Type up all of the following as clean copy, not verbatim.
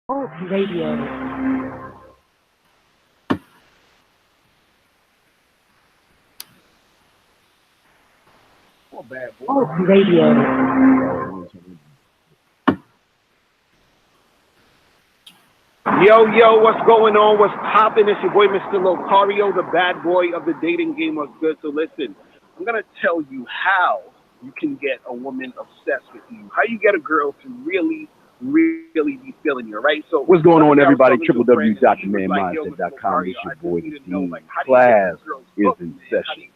Talk Radio. Oh, bad boy. Talk Radio. Yo, what's going on? What's poppin'? It's your boy, Mr. Locario, the bad boy of the dating game. What's good? So listen, I'm going to tell you how you can get a woman obsessed with you, how you get a girl to really be feeling you, right? So what's going on, everybody? www.themanmindset.com. It's your boy, Dean. Class is in session.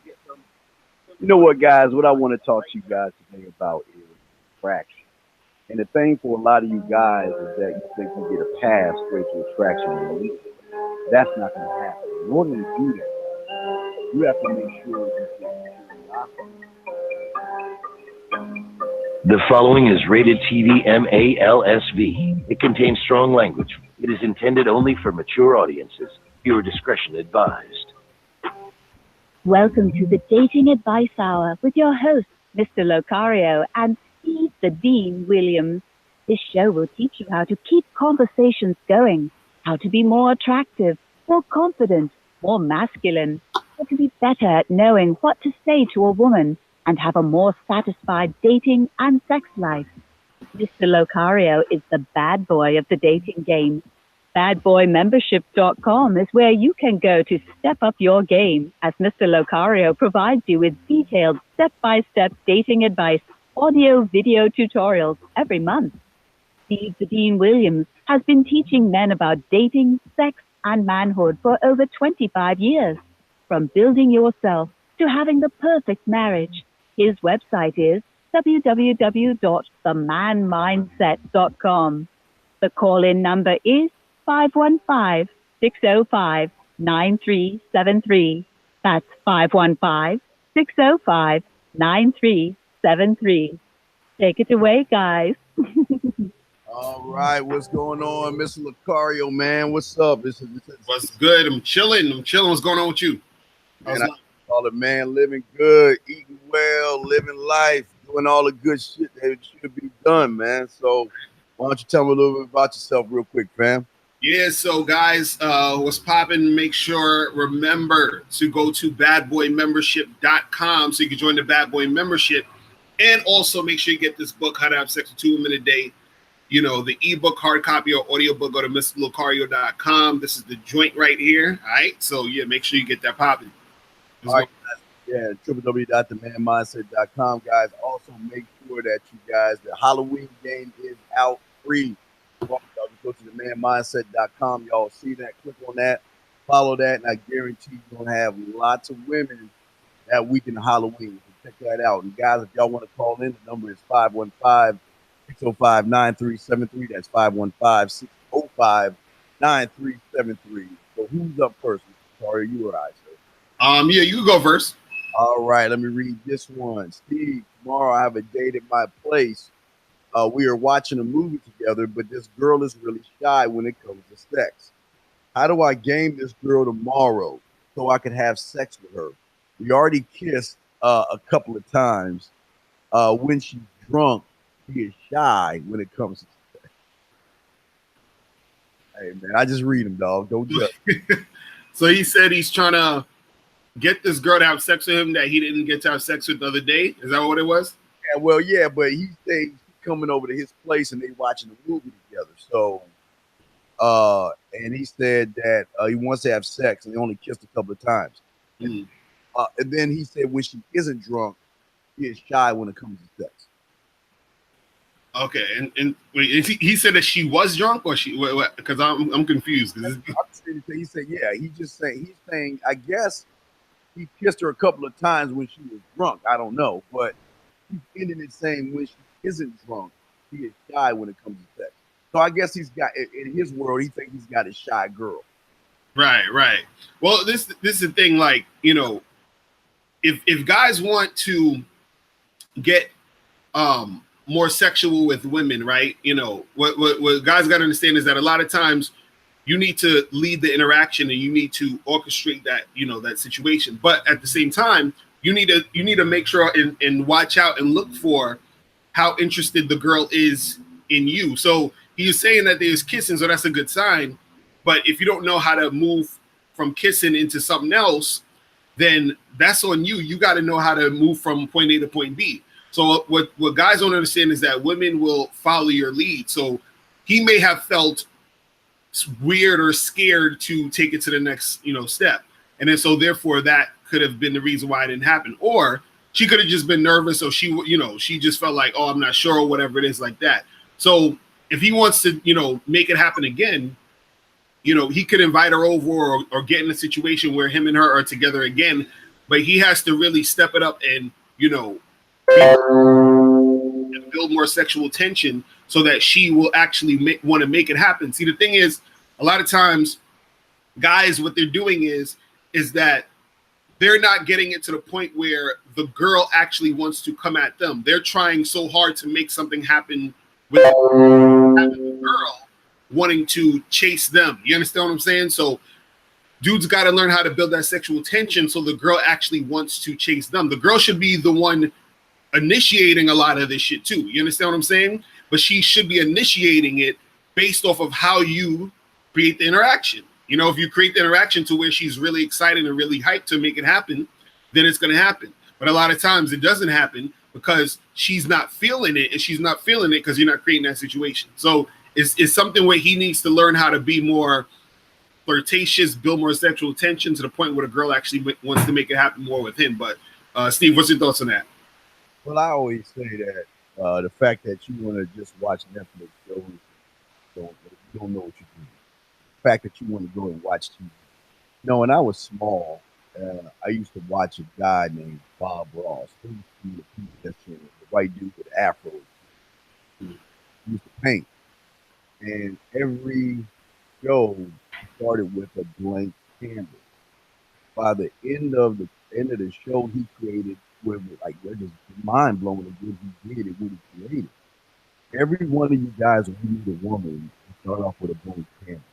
You know what, guys? What I want to talk to you guys today about is attraction. And the thing for a lot of you guys is that you think you get a pass straight to attraction and meet. That's not going to happen. In order to do that, you have to make sure you get The following is rated TV MALSV. It contains strong language. It is intended only for mature audiences. Viewer discretion advised. Welcome to the Dating Advice Hour with your host, Mr. Locario, and Steve the Dean Williams. This show will teach you how to keep conversations going, how to be more attractive, more confident, more masculine, how to be better at knowing what to say to a woman, and have a more satisfied dating and sex life. Mr. Locario is the bad boy of the dating game. Badboymembership.com is where you can go to step up your game, as Mr. Locario provides you with detailed step-by-step dating advice, audio, video tutorials every month. Steve the Dean Williams has been teaching men about dating, sex, and manhood for over 25 years. From building yourself to having the perfect marriage. His website is www.themanmindset.com. The call-in number is 515-605-9373. That's 515-605-9373. Take it away, guys. All right, what's going on, Mr. Locario, man? What's up? This is What's good? I'm chilling. What's going on with you? Man, I call it, man, living good, eating well, living life, doing all the good shit that should be done, man. So why don't you tell me a little bit about yourself real quick, fam? Yeah, so guys, what's popping? Remember to go to badboymembership.com so you can join the Bad Boy membership. And also make sure you get this book, How to Have Sex with 2 Women a Day. You know, the ebook, hard copy, or audiobook, go to mrlocario.com. This is the joint right here. All right. So yeah, make sure you get that popping. All right, yeah, www.themanmindset.com, guys. Also, make sure that you guys, the Halloween game is out free. Go to themanmindset.com. Y'all see that, click on that, follow that, and I guarantee you're going to have lots of women that week in Halloween. So check that out. And guys, if y'all want to call in, the number is 515-605-9373. That's 515-605-9373. So who's up first? Sorry, you or I, sir? Yeah, you go first. All right, let me read this one. Steve, tomorrow I have a date at my place. We are watching a movie together, but this girl is really shy when it comes to sex. How do I game this girl tomorrow so I can have sex with her? We already kissed a couple of times. When she's drunk, she is shy when it comes to sex. Hey, man, I just read them, dog. Don't judge. So he said he's trying to get this girl to have sex with him that he didn't get to have sex with the other day. Is that what it was? Yeah, well, yeah, but he said he's coming over to his place and they watching a movie together. So, and he said that he wants to have sex and they only kissed a couple of times. And then he said when she isn't drunk, he is shy when it comes to sex. Okay, and wait, he said that she was drunk, or she? Because I'm confused. He said, yeah. He's saying, I guess he kissed her a couple of times when she was drunk. I don't know, but he's ending it saying when she isn't drunk, he is shy when it comes to sex. So I guess he's got, in his world, he thinks he's got a shy girl. Right. Well, this is the thing. Like, you know, if guys want to get more sexual with women, right? You know, what guys got to understand is that a lot of times you need to lead the interaction and you need to orchestrate that, you know, that situation. But at the same time, you need to make sure and watch out and look for how interested the girl is in you. So he's saying that there's kissing, so that's a good sign. But if you don't know how to move from kissing into something else, then that's on you. You got to know how to move from point A to point B. So what guys don't understand is that women will follow your lead. So he may have felt weird or scared to take it to the next, step. And then so therefore that could have been the reason why it didn't happen. Or she could have just been nervous, so she just felt like, oh, I'm not sure, or whatever it is like that. So if he wants to, make it happen again, he could invite her over or get in a situation where him and her are together again, but he has to really step it up and, and build more sexual tension so that she will actually want to make it happen. See, the thing is, a lot of times guys, what they're doing is that they're not getting it to the point where the girl actually wants to come at them. They're trying so hard to make something happen with the girl wanting to chase them. You understand what I'm saying? So dudes got to learn how to build that sexual tension so the girl actually wants to chase them. The girl should be the one initiating a lot of this shit too. You understand what I'm saying? But she should be initiating it based off of how you create the interaction. If you create the interaction to where she's really excited and really hyped to make it happen, then it's going to happen. But a lot of times it doesn't happen because she's not feeling it, and she's not feeling it because you're not creating that situation. So it's something where he needs to learn how to be more flirtatious, build more sexual tension to the point where the girl actually wants to make it happen more with him. But Steve, what's your thoughts on that? Well, I always say that the fact that you want to just watch Netflix shows, you don't know what you're doing. The fact that you want to go and watch TV. When I was small, I used to watch a guy named Bob Ross. He used to be the white dude with afro. He used to paint. And every show started with a blank canvas. By the end of the show, he created they're just mind blowing at what he did and what he created. Every one of you guys, when you meet a woman, you start off with a blank canvas.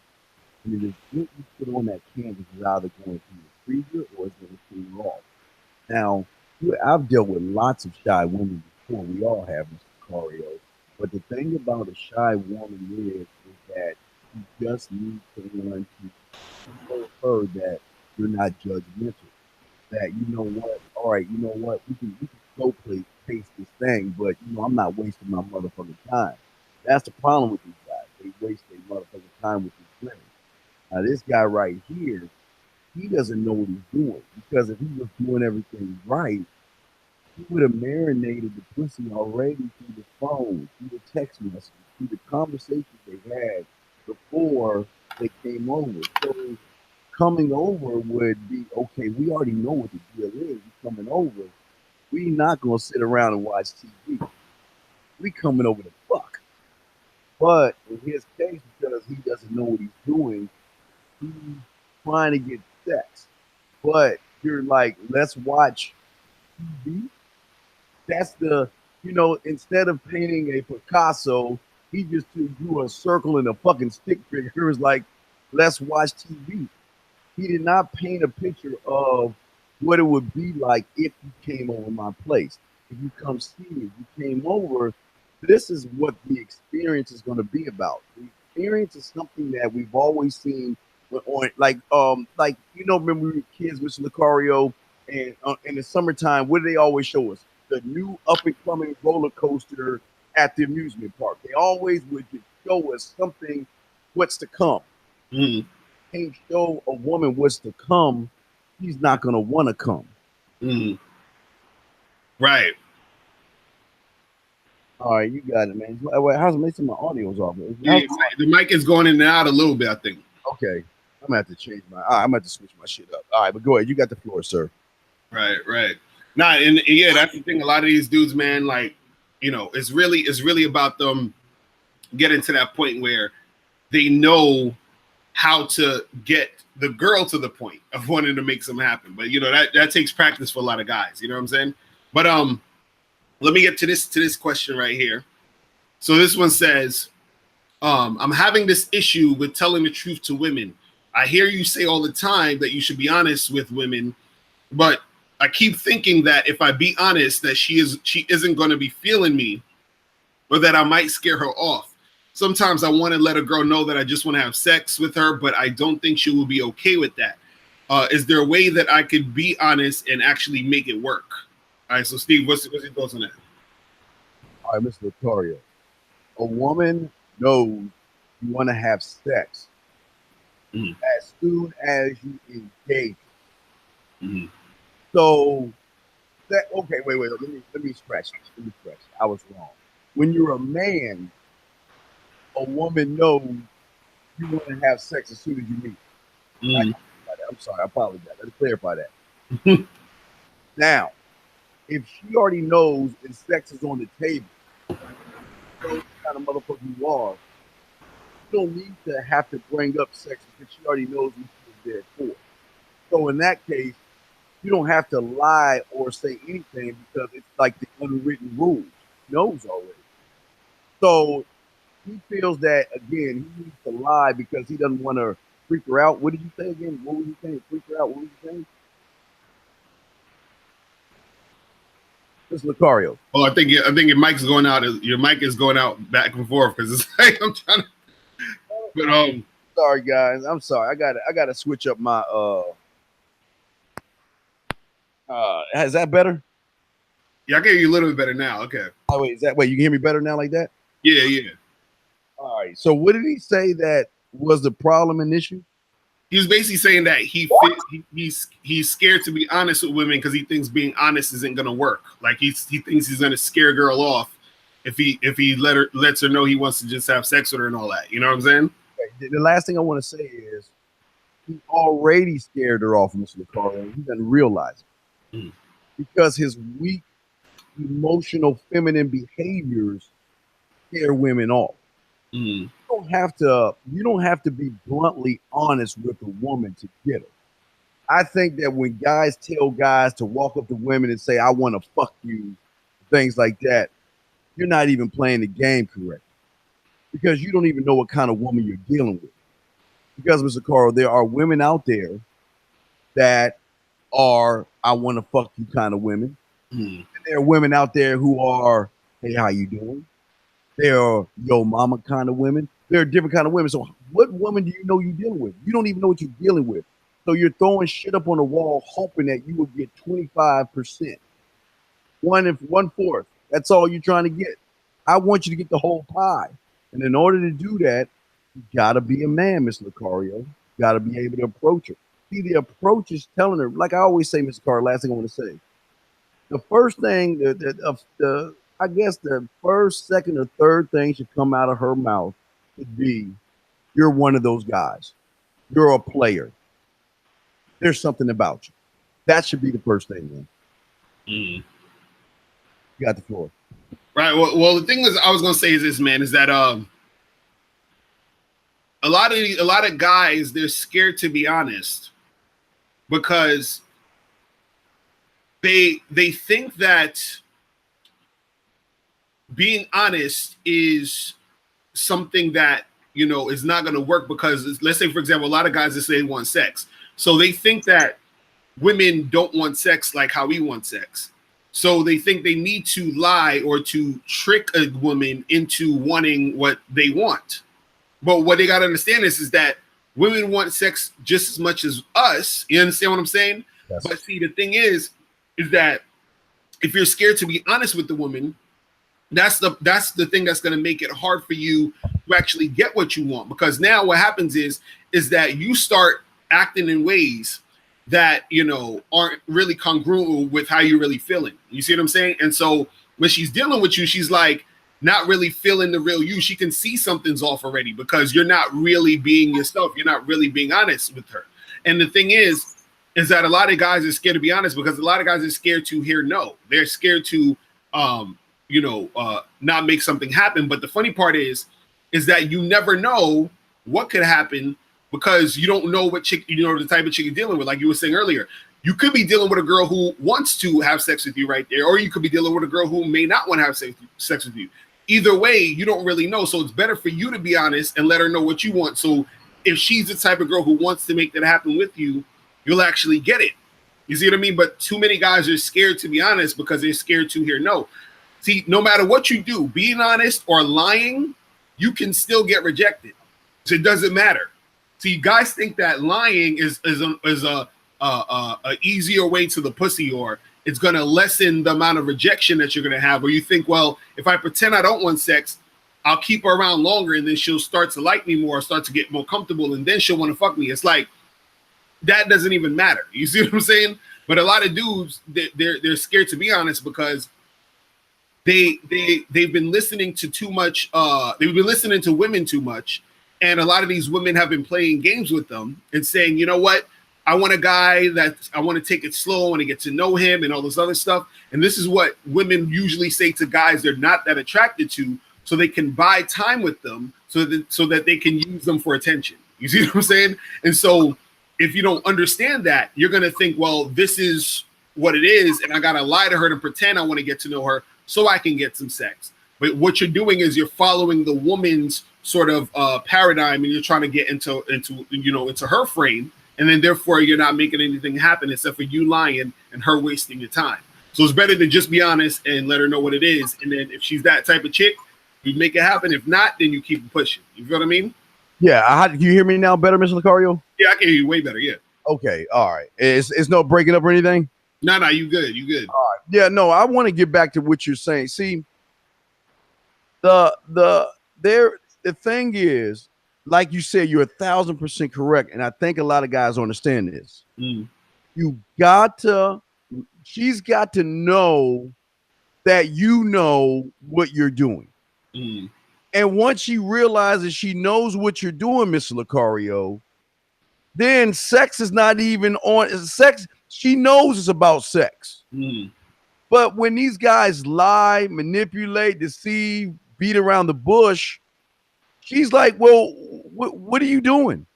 And it is what you put on that canvas is either going to freezer or it's going to clean off. Now, I've dealt with lots of shy women before. We all have, Mr. Cario. But the thing about a shy woman is that you just need someone to show her that you're not judgmental. That all right, we can go pace this thing, but I'm not wasting my motherfucking time. That's the problem with these guys. They waste their motherfucking time with these women. Now this guy right here, he doesn't know what he's doing, because if he was doing everything right, he would have marinated the pussy already through the phone, through the text messages, through the conversations they had before they came over. So coming over would be, okay, we already know what the deal is. We're coming over. We not going to sit around and watch TV. We coming over to fuck. But in his case, because he doesn't know what he's doing, he's trying to get sex. But you're like, let's watch TV. That's instead of painting a Picasso, he just drew a circle and a fucking stick figure. It was like, let's watch TV. He did not paint a picture of what it would be like if you came over my place. If you come see me, if you came over, this is what the experience is going to be about. The experience is something that we've always seen on, remember we were kids, Mr. Lucario, and in the summertime, what do they always show us? The new up and coming roller coaster at the amusement park. They always would just show us something, what's to come. Mm-hmm. Can't show a woman what's to come, he's not going to want to come. Mm-hmm. Right. All right, you got it, man. How's it making my audio's off? Yeah, the mic is going in and out a little bit, I think. Okay. I'm going to have to change I'm going to have to switch my shit up. All right, but go ahead. You got the floor, sir. Right. Nah, and yeah, that's the thing. A lot of these dudes, man, it's really about them getting to that point where they know how to get the girl to the point of wanting to make something happen. But that takes practice for a lot of guys. You know what I'm saying? But let me get to this question right here. So this one says, I'm having this issue with telling the truth to women. I hear you say all the time that you should be honest with women, but I keep thinking that if I be honest, that she isn't going to be feeling me, or that I might scare her off. sometimes I want to let a girl know that I just want to have sex with her, but I don't think she will be okay with that. Is there a way that I could be honest and actually make it work? All right, so Steve, what's your thoughts on that? All right, Mr. Lothario. A woman knows you want to have sex as soon as you engage. So that wait. Let me scratch. I was wrong. When you're a man, a woman knows you want to have sex as soon as you meet. I'm sorry, I apologize. Let's clarify that. Now, if she already knows and sex is on the table, what kind of motherfucker you are, you don't need to have to bring up sex because she already knows what she's there for. So in that case, you don't have to lie or say anything because it's like the unwritten rules. He knows already. So he feels that, again, he needs to lie because he doesn't want to freak her out. What did you say again? What was you saying? Freak her out? What was you saying? It's Lucario. Oh, I think your mic's going out. Your mic is going out back and forth because it's like I'm trying to. But sorry guys, I'm sorry. I gotta switch up my Is that better? Yeah, I can hear you a little bit better now. Okay. Oh wait, you can hear me better now like that? Yeah. All right. So what did he say that was the problem and issue? He was basically saying that he's scared to be honest with women because he thinks being honest isn't gonna work. Like he thinks he's gonna scare a girl off if he lets her know he wants to just have sex with her and all that. You know what I'm saying? Okay. The last thing I want to say is he already scared her off, Mr. Lucario. He doesn't realize it because his weak, emotional, feminine behaviors scare women off. You don't have to be bluntly honest with a woman to get her. I think that when guys tell guys to walk up to women and say, I want to fuck you, things like that, you're not even playing the game correctly because you don't even know what kind of woman you're dealing with. Because, Mr. Carl, there are women out there that are I want to fuck you kind of women. And there are women out there who are, hey, how you doing? There are yo mama kind of women. There are different kind of women. So what woman do you know you're dealing with? You don't even know what you're dealing with. So you're throwing shit up on the wall hoping that you will get 25%. 1/4. That's all you're trying to get. I want you to get the whole pie. And in order to do that, you gotta be a man, Mr. Lucario. You gotta be able to approach her. See, the approach is telling her, like I always say, Mr. Carr, last thing I want to say. The first thing, I guess the first, second, or third thing should come out of her mouth would be, you're one of those guys. You're a player. There's something about you. That should be the first thing, man. You got the floor. Right. Well, the thing is, I was gonna say is this, man, is that a lot of guys, they're scared to be honest because they think that being honest is something that, you know, is not going to work because, let's say, for example, a lot of guys that say they want sex. So they think that women don't want sex like how we want sex. So they think they need to lie or to trick a woman into wanting what they want. But what they got to understand is that women want sex just as much as us. You understand what I'm saying? Yes. But see, the thing is that if you're scared to be honest with the woman, that's the thing that's going to make it hard for you to actually get what you want. Because now what happens is that you start acting in ways that, you know, aren't really congruent with how you're really feeling. You see what I'm saying? And so when she's dealing with you, she's like not really feeling the real you. She can see something's off already because you're not really being yourself. You're not really being honest with her. And the thing is that a lot of guys are scared to be honest because a lot of guys are scared to hear no. They're scared to not make something happen. But the funny part is that you never know what could happen because you don't know what chick, you know, the type of chick you're dealing with. Like you were saying earlier, you could be dealing with a girl who wants to have sex with you right there, or you could be dealing with a girl who may not want to have sex with you. Either way, you don't really know. So it's better for you to be honest and let her know what you want. So if she's the type of girl who wants to make that happen with you, you'll actually get it. You see what I mean? But too many guys are scared to be honest because they're scared to hear no. See, no matter what you do, being honest or lying you can still get rejected. So it doesn't matter. See, guys think that lying is a easier way to the pussy, or it's going to lessen the amount of rejection that you're going to have. Or you think, well, if I pretend I don't want sex, I'll keep her around longer, and then she'll start to like me more, start to get more comfortable, and then she'll want to fuck me. It's like, that doesn't even matter. You see what I'm saying? But a lot of dudes, they're scared to be honest, because they've been listening to too much. They've been listening to women too much, and a lot of these women have been playing games with them and saying, you know what? I want a guy that I want to take it slow. I want to get to know him and all this other stuff. And this is what women usually say to guys they're not that attracted to, so they can buy time with them, so that they can use them for attention. You see what I'm saying? And so if you don't understand that, you're going to think, well, this is what it is, and I got to lie to her and pretend I want to get to know her so I can get some sex. But what you're doing is you're following the woman's sort of paradigm, and you're trying to get into her frame, and then therefore you're not making anything happen except for you lying and her wasting your time. So it's better to just be honest and let her know what it is, and then if she's that type of chick, you make it happen. If not, then you keep pushing. You feel what I mean? Yeah. Can you hear me now better, Mr. Lucario? Yeah, I can hear you way better. Yeah. Okay. All right. It's no breaking up or anything? No, you good. You good. All right. Yeah, no, I want to get back to what you're saying. See, the thing is, like you said, you're 1,000% correct. And I think a lot of guys understand this. She's got to know that you know what you're doing. And once she realizes she knows what you're doing, Mr. Lucario, then sex is not even on. Sex, she knows it's about sex. But when these guys lie, manipulate, deceive, beat around the bush, she's like, well, what are you doing?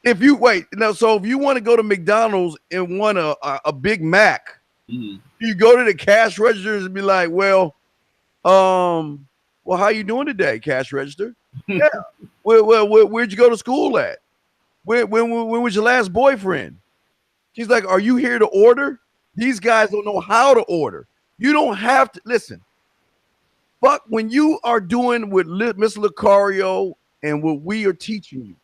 If you if you want to go to McDonald's and want a Big Mac, you go to the cash registers and be like, well, how you doing today, cash register? Yeah. Where'd you go to school at? When was your last boyfriend? She's like, are you here to order? These guys don't know how to order. You don't have to listen. But when you are doing with Mr. Lucario and what we are teaching you,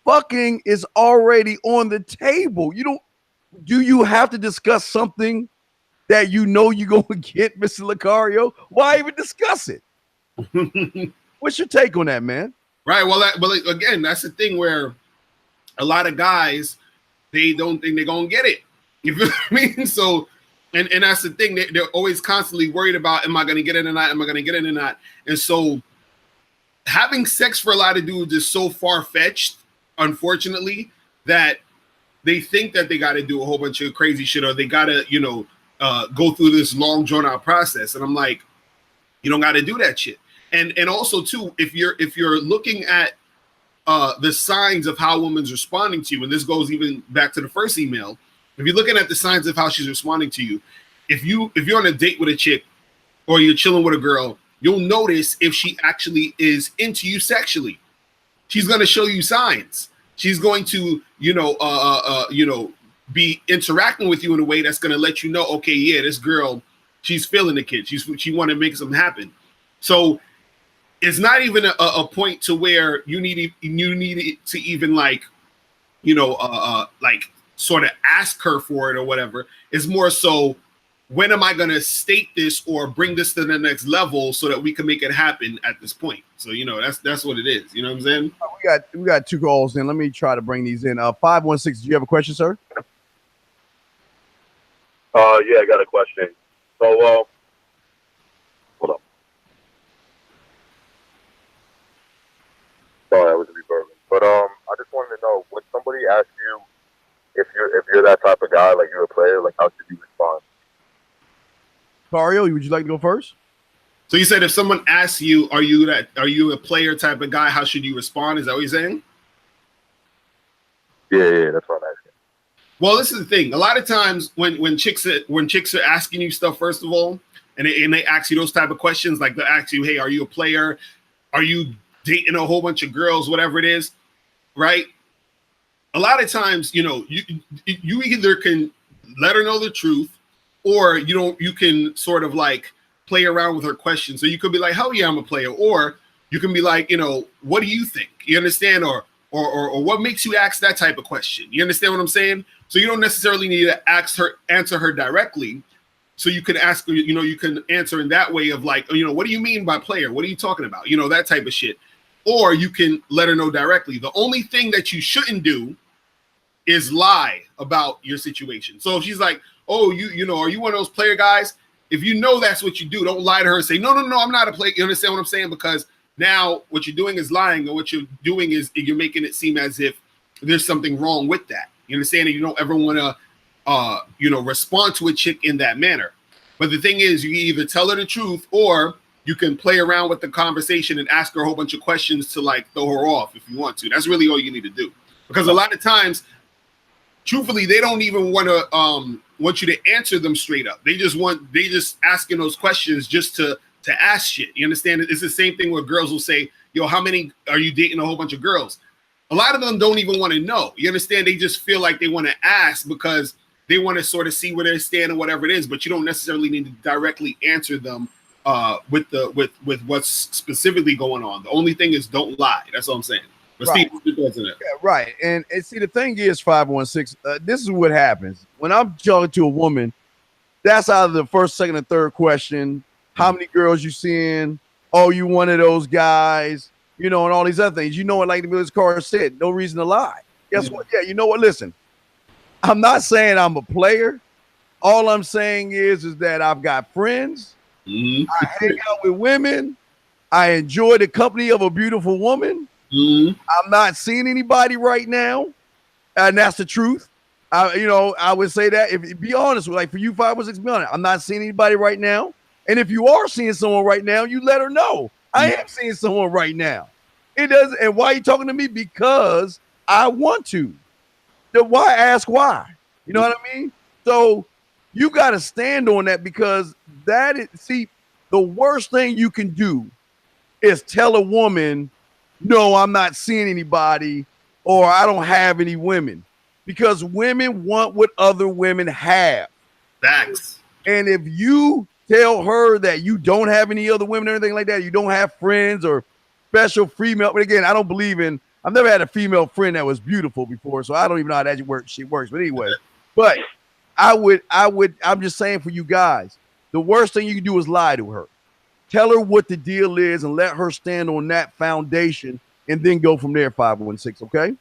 fucking is already on the table. Do you have to discuss something that you know you're going to get, Mr. Lucario? Why even discuss it? What's your take on that, man? Right. Well, again, that's the thing where a lot of guys, they don't think they're going to get it. You feel what I mean? So, and that's the thing. They're always constantly worried about, am I going to get it or not? Am I going to get it or not? And so having sex for a lot of dudes is so far-fetched, unfortunately, that they think that they got to do a whole bunch of crazy shit, or they got to, go through this long drawn-out process. And I'm like, you don't got to do that shit. And also too, if you're looking at the signs of how a woman's responding to you, and this goes even back to the first email, if you're looking at the signs of how she's responding to you, if you're on a date with a chick or you're chilling with a girl, you'll notice if she actually is into you sexually. She's going to show you signs. She's going to, be interacting with you in a way that's going to let you know, okay, yeah, this girl, she's feeling the kid. She want to make something happen. So it's not even a point to where you need to even like sort of ask her for it or whatever. It's more so, when am I going to state this or bring this to the next level so that we can make it happen at this point? So, that's what it is. You know what I'm saying? We got two calls in. Let me try to bring these in. 516, do you have a question, sir? Yeah, I got a question. So, hold up. Sorry, I was reverbing. But I just wanted to know, when somebody asks you if you're that type of guy, like you're a player, like how should you respond? Mario, would you like to go first? So you said if someone asks you, are you a player type of guy, how should you respond? Is that what you're saying? Yeah, that's what I'm asking. Well, this is the thing. A lot of times when chicks are asking you stuff, first of all, and they ask you those type of questions, like they'll ask you, hey, are you a player? Are you dating a whole bunch of girls, whatever it is, right? A lot of times, you either can let her know the truth, or you can sort of like play around with her questions. So you could be like, hell yeah, I'm a player. Or you can be like, what do you think? You understand? Or what makes you ask that type of question? You understand what I'm saying? So you don't necessarily need to answer her directly. So you can ask her, you can answer in that way of like, what do you mean by player? What are you talking about? That type of shit. Or you can let her know directly. The only thing that you shouldn't do is lie about your situation. So if she's like, oh, are you one of those player guys? If you know that's what you do, don't lie to her and say, no, I'm not a player. You understand what I'm saying? Because now what you're doing is lying, and what you're doing is you're making it seem as if there's something wrong with that. You understand? And you don't ever want to, respond to a chick in that manner. But the thing is, you either tell her the truth, or you can play around with the conversation and ask her a whole bunch of questions to like throw her off if you want to. That's really all you need to do. Because a lot of times, truthfully, they don't even want you to answer them straight up. They just asking those questions just to ask shit. You understand? It's the same thing where girls will say, yo, how many are you dating? A whole bunch of girls. A lot of them don't even want to know. You understand? They just feel like they want to ask because they want to sort of see where they stand or whatever it is, but you don't necessarily need to directly answer them with what's specifically going on. The only thing is don't lie. That's all I'm saying. But Right. Steve, yeah, right. And see, the thing is, 516, this is what happens. When I'm talking to a woman, that's either the first, second, and third question. How many girls you seeing? Oh, you one of those guys, and all these other things. Like the Miller's car said, no reason to lie. Guess what? Yeah, you know what? Listen, I'm not saying I'm a player. All I'm saying is that I've got friends. I hang out with women. I enjoy the company of a beautiful woman. I'm not seeing anybody right now, and that's the truth. I would say that if be honest, like for you, 516, be honest, I'm not seeing anybody right now. And if you are seeing someone right now, you let her know I am seeing someone right now. It does. And why are you talking to me? Because I want to. Why ask why? You know what I mean? So you got to stand on that, because the worst thing you can do is tell a woman, no, I'm not seeing anybody, or I don't have any women, because women want what other women have. Facts. And if you tell her that you don't have any other women or anything like that, you don't have friends or special female, but again, I've never had a female friend that was beautiful before, so I don't even know how that shit works. But anyway, I'm just saying for you guys, the worst thing you can do is lie to her. Tell her what the deal is and let her stand on that foundation, and then go from there, 516, okay?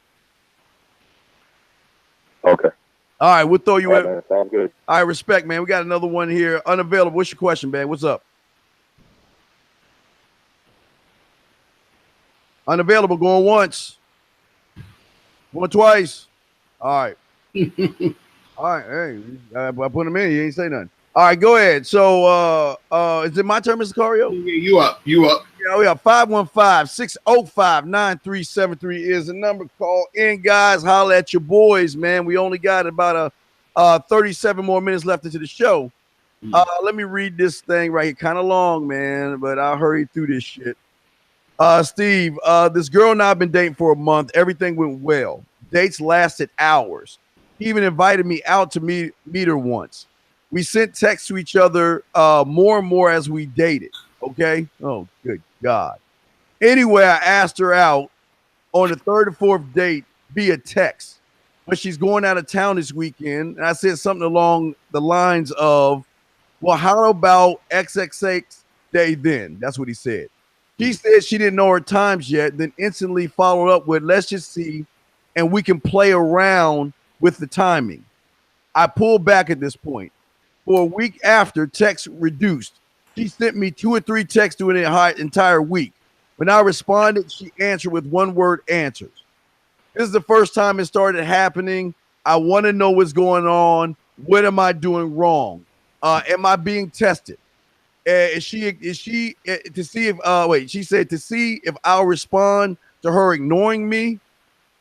Okay. All right, we'll throw you in. Man, sounds good. All right, respect, man. We got another one here. Unavailable. What's your question, man? What's up? Unavailable, going once. Going twice. All right. All right. Hey, I put him in. You ain't say nothing. All right, go ahead. So is it my turn, Mr. Cario? You up. Yeah, we have 515-605-9373 is the number. Call in, guys. Holler at your boys, man. We only got about 37 more minutes left into the show. Let me read this thing right here. Kind of long, man, but I'll hurry through this shit. Steve, this girl and I have been dating for a month. Everything went well. Dates lasted hours. He even invited me out to meet her once. We sent texts to each other more and more as we dated. Okay? Oh, good God. Anyway, I asked her out on the third or fourth date via text, but she's going out of town this weekend. And I said something along the lines of, well, how about XXX day then? That's what he said. She said she didn't know her times yet, then instantly followed up with, let's just see, and we can play around with the timing. I pulled back at this point. For a week after, text reduced. She sent me 2 or 3 texts during the entire week. When I responded, she answered with one-word answers. This is the first time it started happening. I want to know what's going on. What am I doing wrong? Am I being tested? She said to see if I'll respond to her ignoring me.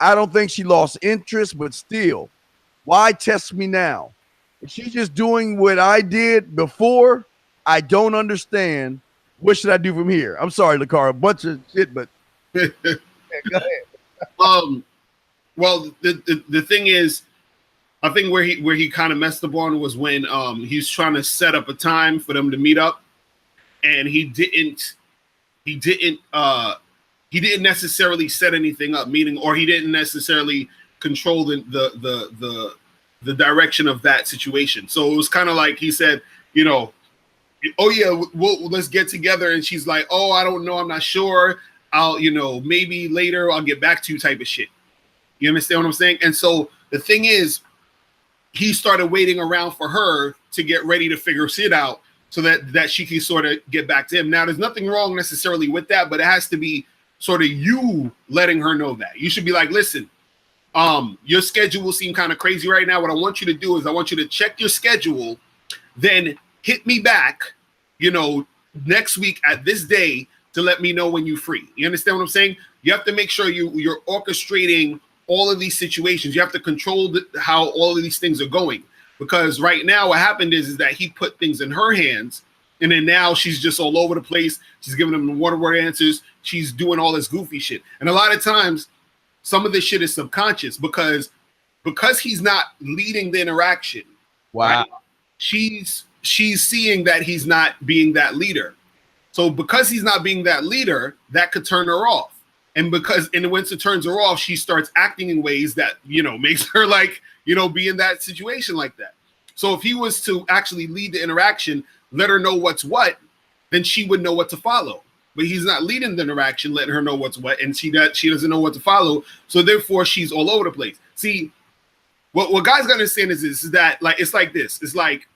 I don't think she lost interest, but still, why test me now? If she's just doing what I did before, I don't understand. What should I do from here? I'm sorry, Lacar, a bunch of shit, but go ahead. Well, the thing is, I think where he kind of messed up on was when he's trying to set up a time for them to meet up, and he didn't he didn't necessarily set anything up, meaning, or he didn't necessarily control the direction of that situation. So it was kind of like he said, you know, oh yeah, let's get together, and she's like, oh, I don't know, I'm not sure. I'll, you know, maybe later I'll get back to you type of shit. You understand what I'm saying? And so the thing is, he started waiting around for her to get ready to figure shit out so that she can sort of get back to him. Now, there's nothing wrong necessarily with that, but it has to be sort of you letting her know that. You should be like, listen, your schedule will seem kind of crazy right now. What I want you to do is I want you to check your schedule, then hit me back, you know, next week at this day to let me know when you're free. You understand what I'm saying? You have to make sure you're orchestrating all of these situations. You have to control how all of these things are going, because right now what happened is that he put things in her hands, and then now she's just all over the place. She's giving him the word answers. She's doing all this goofy shit. And a lot of times some of this shit is subconscious because he's not leading the interaction. Wow. Right? She's seeing that he's not being that leader. So because he's not being that leader, that could turn her off. And once it turns her off, she starts acting in ways that, you know, makes her like, you know, be in that situation like that. So if he was to actually lead the interaction, let her know what's what, then she would know what to follow. But he's not leading the interaction, letting her know what's what, and she doesn't know what to follow. So therefore, she's all over the place. See, what guys gotta understand is that, like, it's like this. It's like,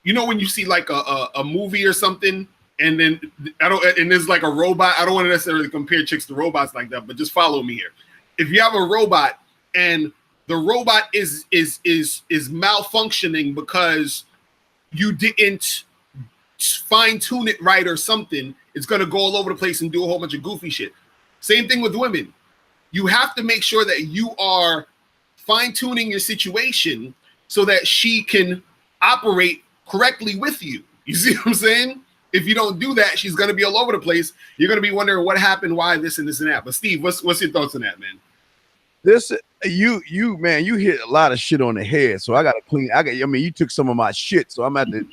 you know, when you see like a movie or something, and then and there's like a robot. I don't want to necessarily compare chicks to robots like that, but just follow me here. If you have a robot and the robot is malfunctioning because you didn't fine tune it right or something, it's gonna go all over the place and do a whole bunch of goofy shit. Same thing with women. You have to make sure that you are fine tuning your situation so that she can operate correctly with you. You see what I'm saying? If you don't do that, she's gonna be all over the place. You're gonna be wondering what happened, why this and this and that. But Steve, what's your thoughts on that, man? This man, you hit a lot of shit on the head. So I gotta clean. I mean, you took some of my shit, so I'm at the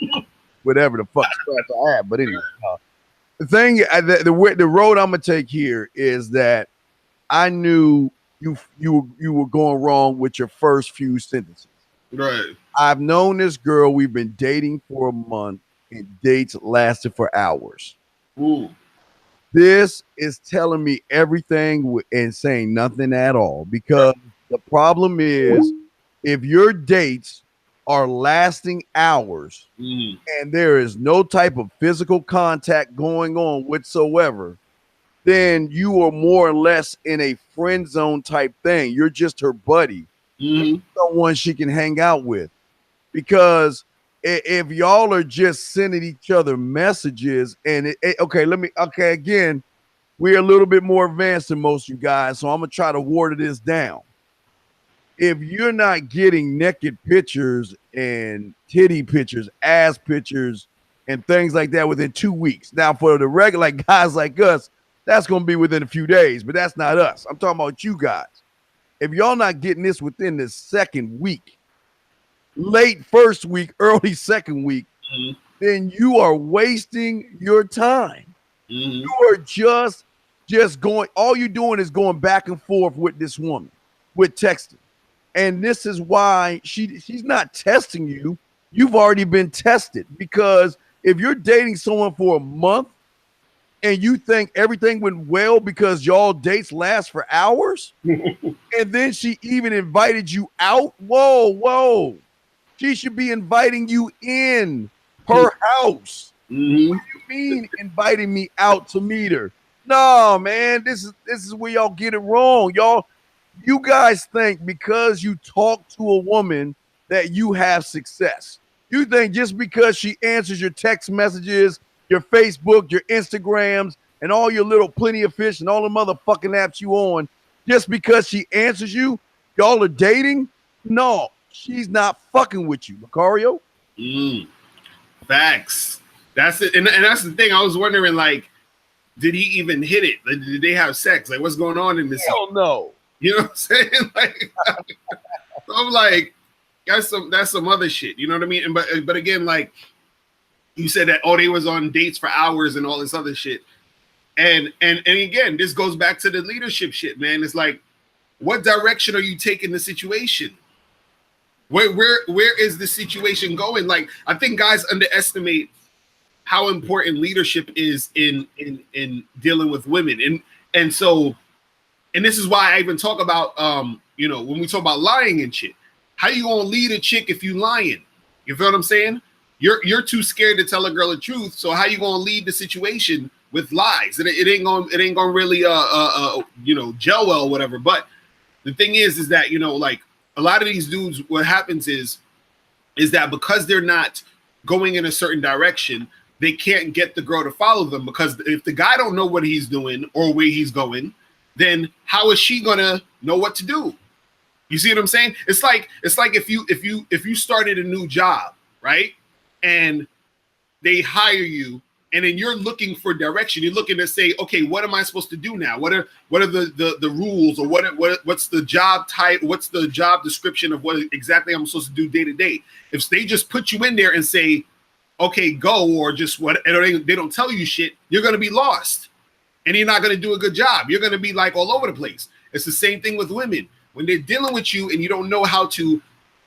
whatever the fuck stuff I have. But anyway, the thing, the road I'm gonna take here is that I knew you were going wrong with your first few sentences. Right. I've known this girl. We've been dating for a month, and dates lasted for hours. Ooh. This is telling me everything and saying nothing at all, because the problem is if your dates are lasting hours and there is no type of physical contact going on whatsoever, then you are more or less in a friend zone type thing. You're just her buddy, someone she can hang out with. Because if y'all are just sending each other messages and again, we're a little bit more advanced than most of you guys, so I'm gonna try to water this down. If you're not getting naked pictures and titty pictures, ass pictures, and things like that within 2 weeks, now for the regular guys like us, that's gonna be within a few days, but that's not us. I'm talking about you guys. If y'all not getting this within the second week, late first week, early second week, then you are wasting your time. You are just going, all you're doing is going back and forth with this woman, with texting. And this is why she's not testing you. You've already been tested, because if you're dating someone for a month and you think everything went well because y'all dates last for hours, and then she even invited you out, whoa. She should be inviting you in her house. What do you mean inviting me out to meet her? No, man, this is where y'all get it wrong. You guys think because you talk to a woman that you have success. You think just because she answers your text messages, your Facebook, your Instagrams, and all your little Plenty of Fish and all the motherfucking apps you on, just because she answers you, y'all are dating? No. She's not fucking with you, Macario. Facts. That's it. And that's the thing. I was wondering, like, did he even hit it? Like, did they have sex? Like, what's going on in this? Hell no. You know what I'm saying? Like, I'm like, that's some other shit. You know what I mean? And but again, like you said that, they was on dates for hours and all this other shit. And again, this goes back to the leadership shit, man. It's like, what direction are you taking the situation? Where is the situation going? Like, I think guys underestimate how important leadership is in dealing with women. And so, and this is why I even talk about when we talk about lying and shit. How you gonna lead a chick if you lying? You feel what I'm saying? You're too scared to tell a girl the truth. So how you gonna lead the situation with lies? It ain't gonna really gel well, or whatever. But the thing is that like a lot of these dudes, what happens is that because they're not going in a certain direction, they can't get the girl to follow them, because if the guy don't know what he's doing or where he's going, then how is she gonna know what to do? You see what I'm saying? It's like if you started a new job, right? And they hire you, and then you're looking for direction. You're looking to say, okay, what am I supposed to do now? What are the rules, or what's the job type? What's the job description of what exactly I'm supposed to do day to day? If they just put you in there and say, okay, go, or just what, and they don't tell you shit, you're gonna be lost, and you're not gonna do a good job. You're gonna be like all over the place. It's the same thing with women. When they're dealing with you and you don't know how to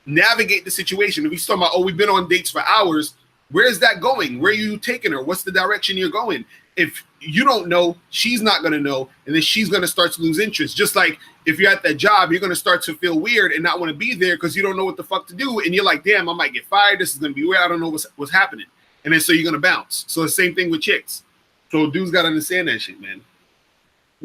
navigate the situation. If we talking about, oh, we've been on dates for hours, where is that going? Where are you taking her? What's the direction you're going? If you don't know, she's not going to know, and then she's going to start to lose interest. Just like if you're at that job, you're going to start to feel weird and not want to be there because you don't know what the fuck to do, and you're like, damn, I might get fired. This is going to be weird. I don't know what's happening. And then so you're going to bounce. So the same thing with chicks. So dudes got to understand that shit, man.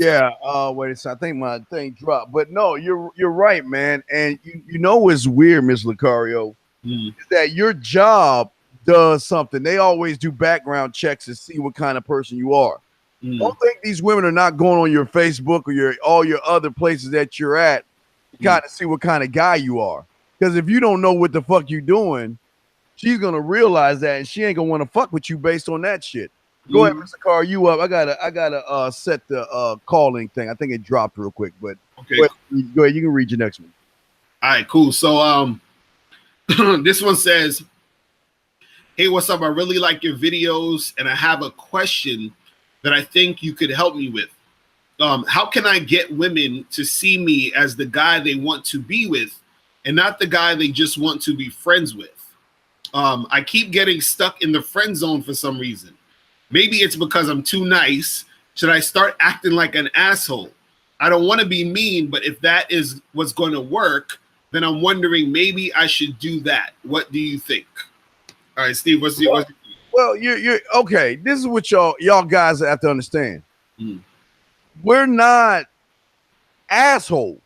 Yeah, wait a second. I think my thing dropped. But no, you're right, man. And you know what's weird, Miss Lucario, is that your job does something. They always do background checks to see what kind of person you are. Don't think these women are not going on your Facebook or all your other places that you're at to kind of see what kind of guy you are. Because if you don't know what the fuck you're doing, she's gonna realize that, and she ain't gonna want to fuck with you based on that shit. Go ahead, Mr. Carr, you up. I gotta set the calling thing. I think it dropped real quick, but okay. Go ahead. You can read your next one. All right, cool. So this one says, hey, what's up? I really like your videos, and I have a question that I think you could help me with. How can I get women to see me as the guy they want to be with and not the guy they just want to be friends with? I keep getting stuck in the friend zone for some reason. Maybe it's because I'm too nice. Should I start acting like an asshole? I don't want to be mean, but if that is what's going to work, then I'm wondering maybe I should do that. What do you think? All right, Steve, what's your Well, you're okay. This is what y'all guys have to understand. We're not assholes.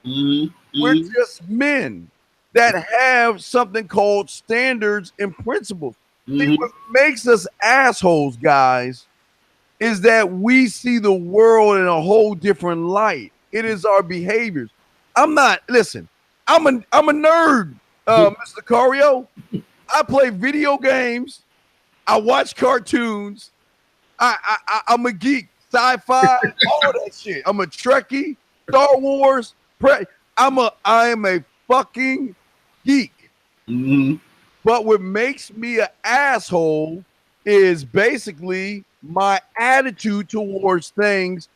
We're just men that have something called standards and principles. See, what makes us assholes, guys, is that we see the world in a whole different light. It is our behaviors. I'm a nerd, Mr. Cario. I play video games. I watch cartoons. I'm a geek, sci-fi, all that shit. I'm a Trekkie, Star Wars. I am a fucking geek. But what makes me an asshole is basically my attitude towards things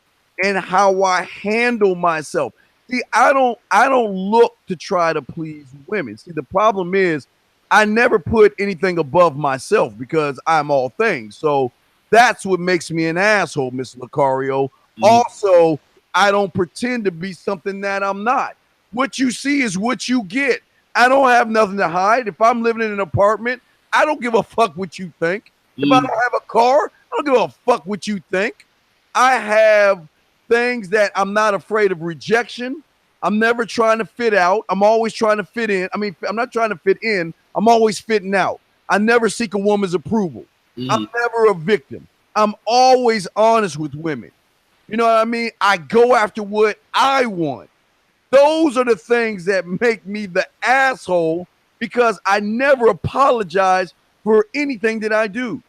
and how I handle myself. See, I don't look to try to please women. See, the problem is I never put anything above myself because I'm all things. So that's what makes me an asshole, Miss Lucario. Also, I don't pretend to be something that I'm not. What you see is what you get. I don't have nothing to hide. If I'm living in an apartment, I don't give a fuck what you think. If I don't have a car, I don't give a fuck what you think. I have things that I'm not afraid of rejection. I'm never trying to fit out. I'm always trying to fit in. I mean, I'm not trying to fit in. I'm always fitting out. I never seek a woman's approval. I'm never a victim. I'm always honest with women. You know what I mean? I go after what I want. Those are the things that make me the asshole because I never apologize for anything that I do.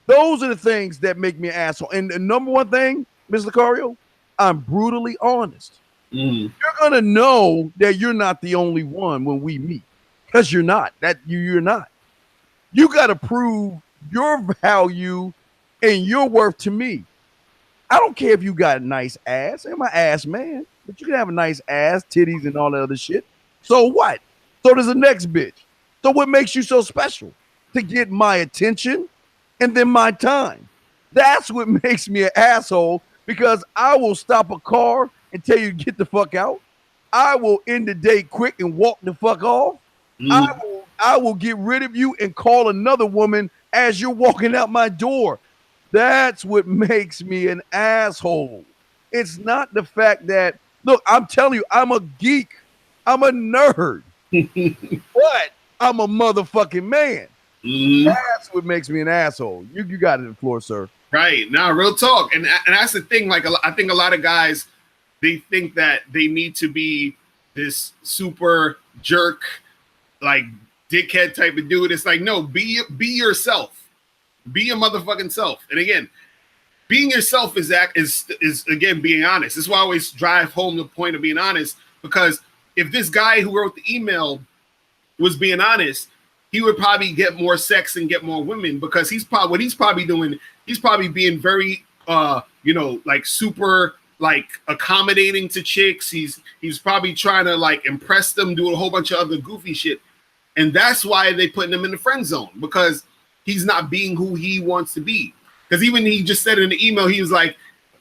Those are the things that make me an asshole. And the number one thing, Ms. Lucario, I'm brutally honest. You're going to know that you're not the only one when we meet because you're not. You're not. You got to prove your value and your worth to me. I don't care if you got a nice ass. I'm an ass man, but you can have a nice ass, titties, and all that other shit. So what? So does the next bitch. So what makes you so special? To get my attention and then my time. That's what makes me an asshole, because I will stop a car and tell you to get the fuck out. I will end the day quick and walk the fuck off. I will get rid of you and call another woman as you're walking out my door. That's what makes me an asshole. It's not the fact that, look, I'm telling you, I'm a geek. I'm a nerd. But I'm a motherfucking man. That's what makes me an asshole. You got it on the floor, sir. Right. Now, real talk. And that's the thing. Like, I think a lot of guys, they think that they need to be this super jerk, like dickhead type of dude. It's like, no, be yourself. Be your motherfucking self. And again, being yourself is again being honest. This is why I always drive home the point of being honest, because if this guy who wrote the email was being honest, he would probably get more sex and get more women, because he's probably being very like super like accommodating to chicks. He's probably trying to like impress them, do a whole bunch of other goofy shit. And that's why they putting him in the friend zone, because he's not being who he wants to be. Because even he just said in the email, he was like,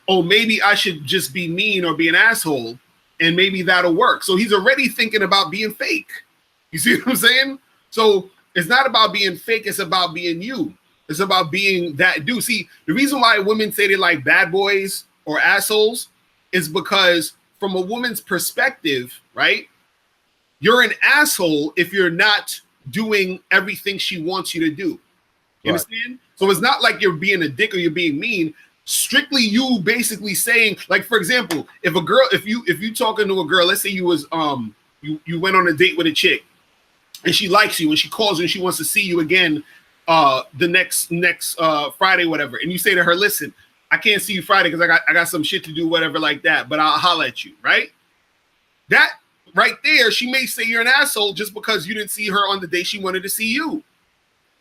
oh, maybe I should just be mean or be an asshole, and maybe that'll work. So he's already thinking about being fake. You see what I'm saying? So it's not about being fake. It's about being you. It's about being that dude. See, the reason why women say they like bad boys or assholes is because from a woman's perspective, right? You're an asshole if you're not doing everything she wants you to do. You understand? So it's not like you're being a dick or you're being mean. Strictly you basically saying, like, for example, if you talking to a girl, let's say you was you went on a date with a chick and she likes you and she calls you and she wants to see you again the next Friday, whatever, and you say to her, listen, I can't see you Friday because I got some shit to do, whatever, like that, but I'll holler at you, right? That right there, she may say you're an asshole just because you didn't see her on the day she wanted to see you.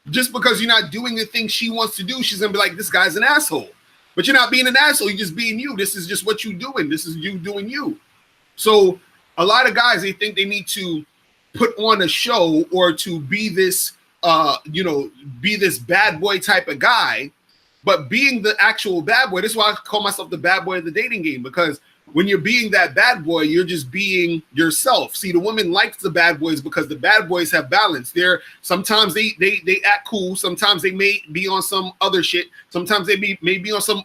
Just because you're not doing the thing she wants to do, she's gonna be like, this guy's an asshole. But you're not being an asshole, you're just being you. This is just what you're doing. This is you doing you. So a lot of guys, they think they need to put on a show or to be this be this bad boy type of guy. But being the actual bad boy, this is why I call myself the bad boy of the dating game, because when you're being that bad boy, you're just being yourself. See, the women like the bad boys because the bad boys have balance. Sometimes they act cool. Sometimes they may be on some other shit. Sometimes they may be on some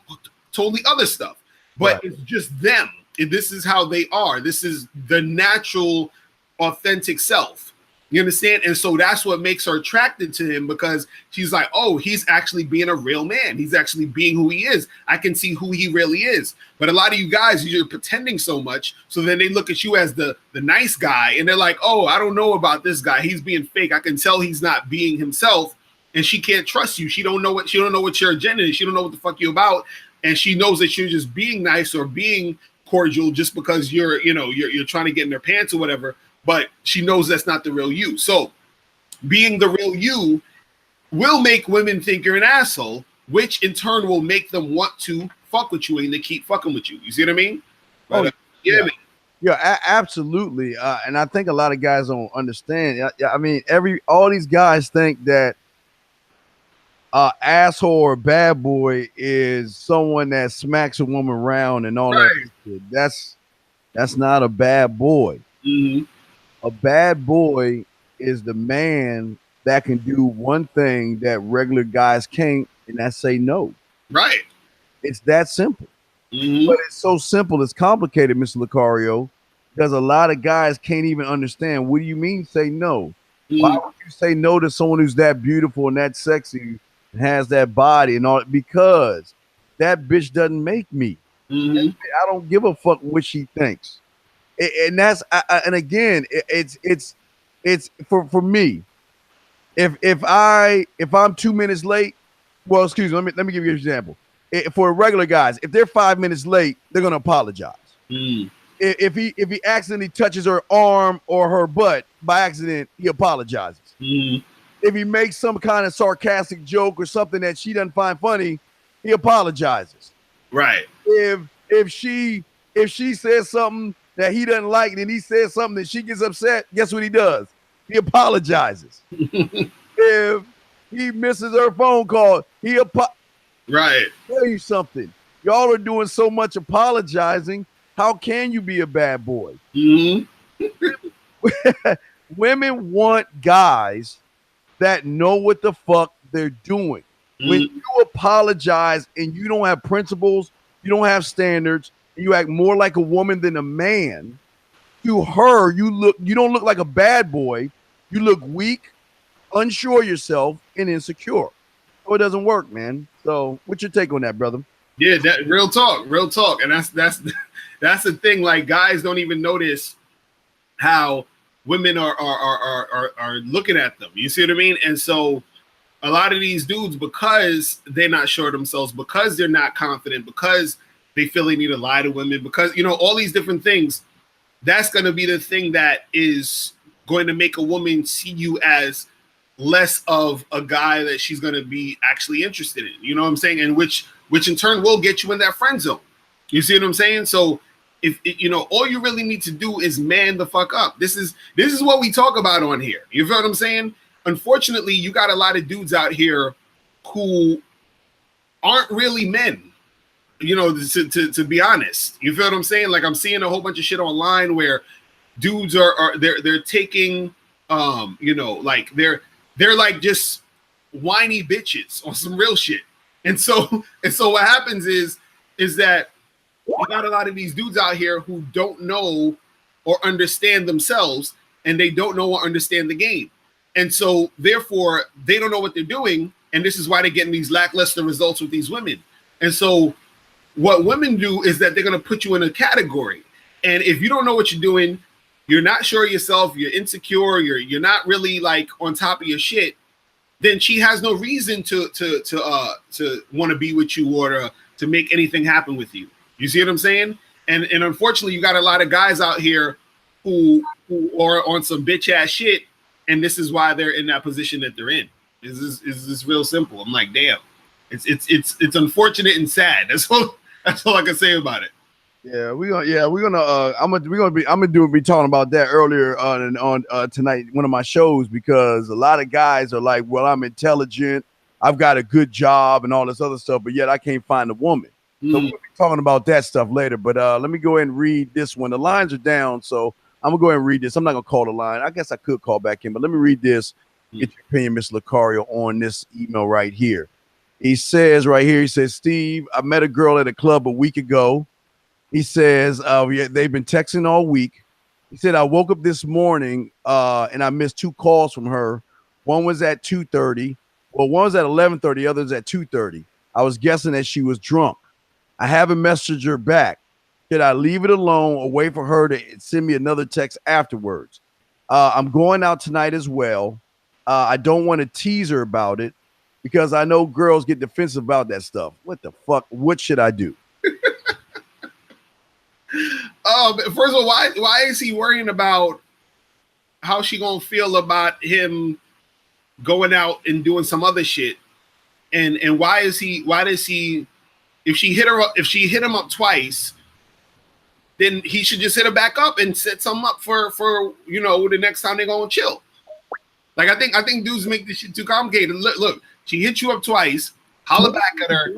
totally other stuff. But It's just them. This is how they are. This is the natural, authentic self. You understand? And so that's what makes her attracted to him, because she's like, oh, he's actually being a real man. He's actually being who he is. I can see who he really is. But a lot of you guys, you're pretending so much. So then they look at you as the nice guy and they're like, oh, I don't know about this guy. He's being fake. I can tell he's not being himself. And she can't trust you. She don't know what your agenda is. She don't know what the fuck you're about. And she knows that you're just being nice or being cordial just because you're trying to get in their pants or whatever. But she knows that's not the real you. So being the real you will make women think you're an asshole, which in turn will make them want to fuck with you and they keep fucking with you. You see what I mean? But, man. Yeah, absolutely. And I think a lot of guys don't understand. I mean, all these guys think that asshole or bad boy is someone that smacks a woman around and all that. That's not a bad boy. Mm-hmm. A bad boy is the man that can do one thing that regular guys can't, and that's say no. Right. It's that simple. Mm-hmm. But it's so simple, it's complicated, Mr. Lucario, because a lot of guys can't even understand. What do you mean say no? Mm-hmm. Why would you say no to someone who's that beautiful and that sexy and has that body and all? Because that bitch doesn't make me. Mm-hmm. I don't give a fuck what she thinks. And that's and again, it's for me. If I'm 2 minutes late, well, excuse me, let me give you an example. For regular guys, if they're 5 minutes late, they're gonna apologize. Mm. If he accidentally touches her arm or her butt by accident, he apologizes. Mm. If he makes some kind of sarcastic joke or something that she doesn't find funny, he apologizes. Right. if she says something that he doesn't like, and he says something that she gets upset, guess what he does? He apologizes. If he misses her phone call, right. Tell you something. Y'all are doing so much apologizing. How can you be a bad boy? Mm-hmm. Women want guys that know what the fuck they're doing. When you apologize and you don't have principles, you don't have standards, and you act more like a woman than a man, to her, you don't look like a bad boy. You look weak, unsure of yourself, and insecure. So it doesn't work, man. So what's your take on that, brother? Yeah, that real talk. And that's the thing. Like, guys don't even notice how women are looking at them. You see what I mean? And so a lot of these dudes, because they're not sure of themselves, because they're not confident, because they feel they need to lie to women, because, you know, all these different things, that's going to be the thing that is going to make a woman see you as less of a guy that she's going to be actually interested in. You know what I'm saying? And which in turn will get you in that friend zone. You see what I'm saying? So if you know, all you really need to do is man the fuck up. This is what we talk about on here. You feel what I'm saying? Unfortunately, you got a lot of dudes out here who aren't really men. You know, to be honest, you feel what I'm saying? Like, I'm seeing a whole bunch of shit online where dudes they're taking, you know, like they're like just whiny bitches on some real shit. And so what happens is that you got a lot of these dudes out here who don't know or understand themselves, and they don't know or understand the game. And so therefore they don't know what they're doing. And this is why they're getting these lackluster results with these women. And so what women do is that they're going to put you in a category. And if you don't know what you're doing, you're not sure of yourself, you're insecure, you're not really like on top of your shit, then she has no reason to want to be with you or to make anything happen with you. You see what I'm saying? And unfortunately, you got a lot of guys out here who are on some bitch ass shit, and this is why they're in that position that they're in. Is this real simple? I'm like, damn, it's unfortunate and sad. That's all I can say about it. Yeah, we're gonna I'm gonna be talking about that earlier on tonight, one of my shows, because a lot of guys are like, well, I'm intelligent, I've got a good job and all this other stuff, but yet I can't find a woman. So we'll be talking about that stuff later. But let me go ahead and read this one. The lines are down, so I'm gonna go ahead and read this. I'm not gonna call the line. I guess I could call back in, but let me read this. Get your opinion, Mr. Lucario, on this email right here. He says right here, he says, Steve, I met a girl at a club a week ago. He says, they've been texting all week. He said, I woke up this morning and I missed 2 calls from her. One was at 2:30. Well, one was at 11:30. The other was at 2:30. I was guessing that she was drunk. I haven't messaged her back. Should I leave it alone or wait for her to send me another text afterwards? I'm going out tonight as well. I don't want to tease her about it because I know girls get defensive about that stuff. What the fuck? What should I do? First of all, why is he worrying about how she gonna feel about him going out and doing some other shit? And why does he if she hit him up twice, then he should just hit her back up and set something up for you know, the next time they're gonna chill. Like, I think dudes make this shit too complicated. Look, she hit you up twice, holler back at her.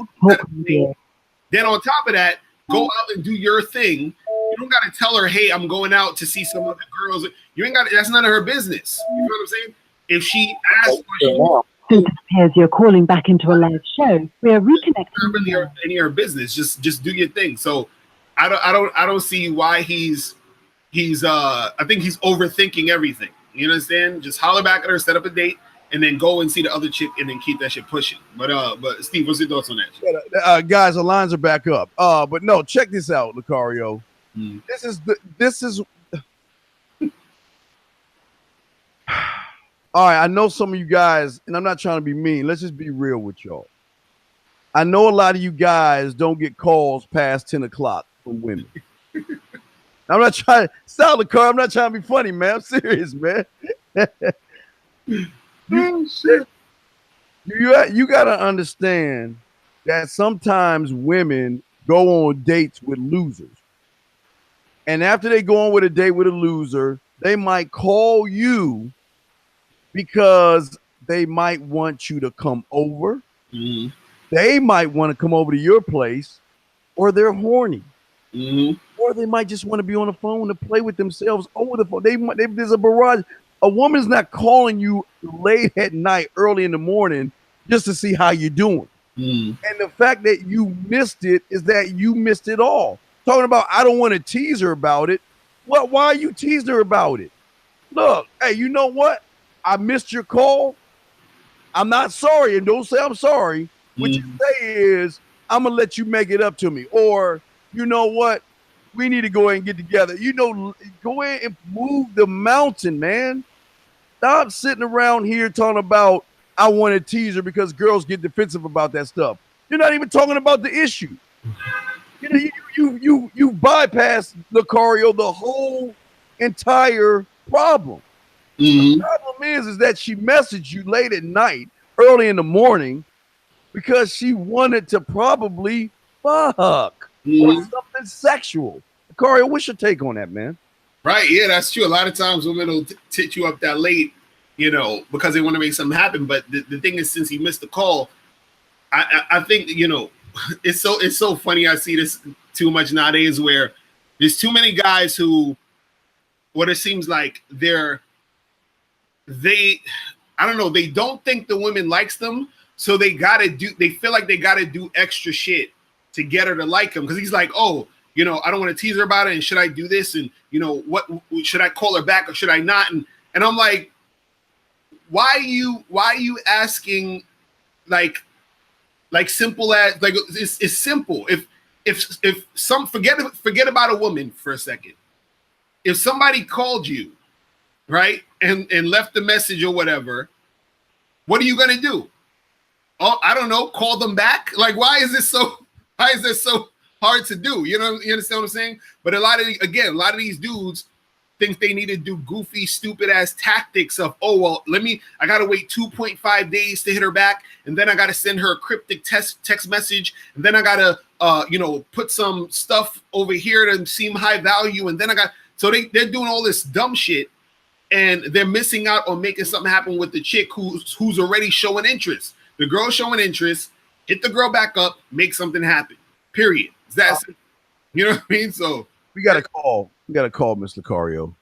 Then on top of that, go out and do your thing. You don't got to tell her, hey, I'm going out to see some other girls. You ain't got to, that's none of her business. You know what I'm saying? If she asks for It appears you're calling back into a live show. We are reconnecting. Not really any of her business. Just do your thing. So I don't see why he's I think he's overthinking everything. You understand? Just holler back at her, set up a date, and then go and see the other chick, and then keep that shit pushing. But Steve, what's your thoughts on that? Guys, the lines are back up. But no, check this out, Lucario. This is all right. I know some of you guys, and I'm not trying to be mean. Let's just be real with y'all. I know a lot of you guys don't get calls past 10 o'clock from women. I'm not trying to style the car. I'm not trying to be funny, man. I'm serious, man. Shit. You got to understand that sometimes women go on dates with losers. And after they go on with a date with a loser, they might call you because they might want you to come over. Mm-hmm. They might want to come over to your place, or they're horny. Mm-hmm. Or they might just want to be on the phone to play with themselves over the phone. There's a barrage. A woman's not calling you late at night, early in the morning, just to see how you're doing. Mm. And the fact that you missed it is that you missed it all. Talking about, I don't want to tease her about it. Well, why are you teasing her about it? Look, hey, you know what? I missed your call. I'm not sorry, and don't say I'm sorry. What you say is, I'm gonna let you make it up to me. Or, you know what? We need to go ahead and get together. Go ahead and move the mountain, man. Stop sitting around here talking about I want to tease her because girls get defensive about that stuff. You're not even talking about the issue. You bypass Lucario the whole entire problem. The problem is that she messaged you late at night, early in the morning, because she wanted to probably fuck or something sexual. Lucario, what's your take on that, man? Right, yeah, that's true. A lot of times women will tit you up that late, because they want to make something happen. But the thing is, since he missed the call, I think, it's so funny. I see this too much nowadays where there's too many guys who, what it seems like they don't think the woman likes them. So they feel like they got to do extra shit to get her to like him. Cause he's like, oh, I don't want to tease her about it. And should I do this? And what should I call her back or should I not? And I'm like, why are you asking like simple as like it's simple. If some forget about a woman for a second. If somebody called you, right, and left a message or whatever, what are you gonna do? Oh, I don't know, call them back? Like, why is this so hard to do? You understand what I'm saying? But a lot of these dudes think they need to do goofy, stupid ass tactics of, oh, well, I gotta wait 2.5 days to hit her back, and then I gotta send her a cryptic text message, and then I gotta put some stuff over here to seem high value, and then so they're doing all this dumb shit, and they're missing out on making something happen with the chick who's already showing interest. The girl showing interest, hit the girl back up, make something happen. Period. That's it. You know what I mean? So we got a call. Mr. Lucario.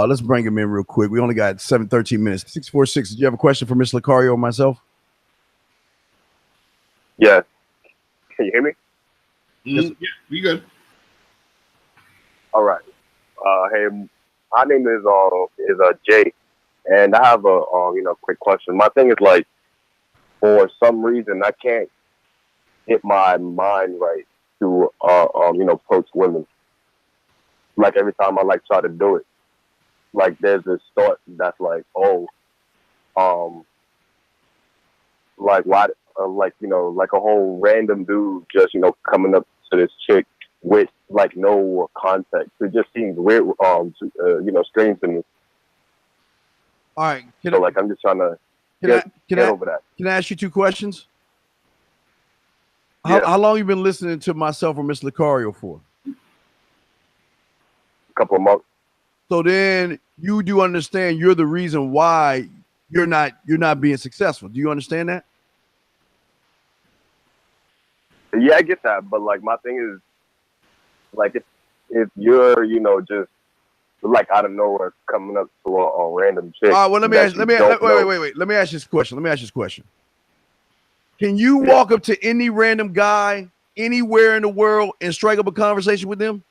Let's bring him in real quick. We only got 13 minutes. 646. Did you have a question for Mr. Lucario or myself? Yeah. Can you hear me? Yeah, we good. All right. Hey, my name is Jay, and I have a quick question. My thing is, like, for some reason I can't get my mind right to approach women. Like, every time I try to do it, like, there's this thought that's like, like, why, like a whole random dude just coming up to this chick with like no context. It just seems weird, strange to me. All right. I'm just trying to get over that. Can I ask you two questions? Yeah. How long you been listening to myself or Mr. Lucario for? A couple of months. So then you do understand you're the reason why you're not being successful. Do you understand that? Yeah, I get that, but like, my thing is, like, if you're just like out of nowhere coming up to a random chick. All right, well, let me ask this question. Can you walk up to any random guy anywhere in the world and strike up a conversation with them?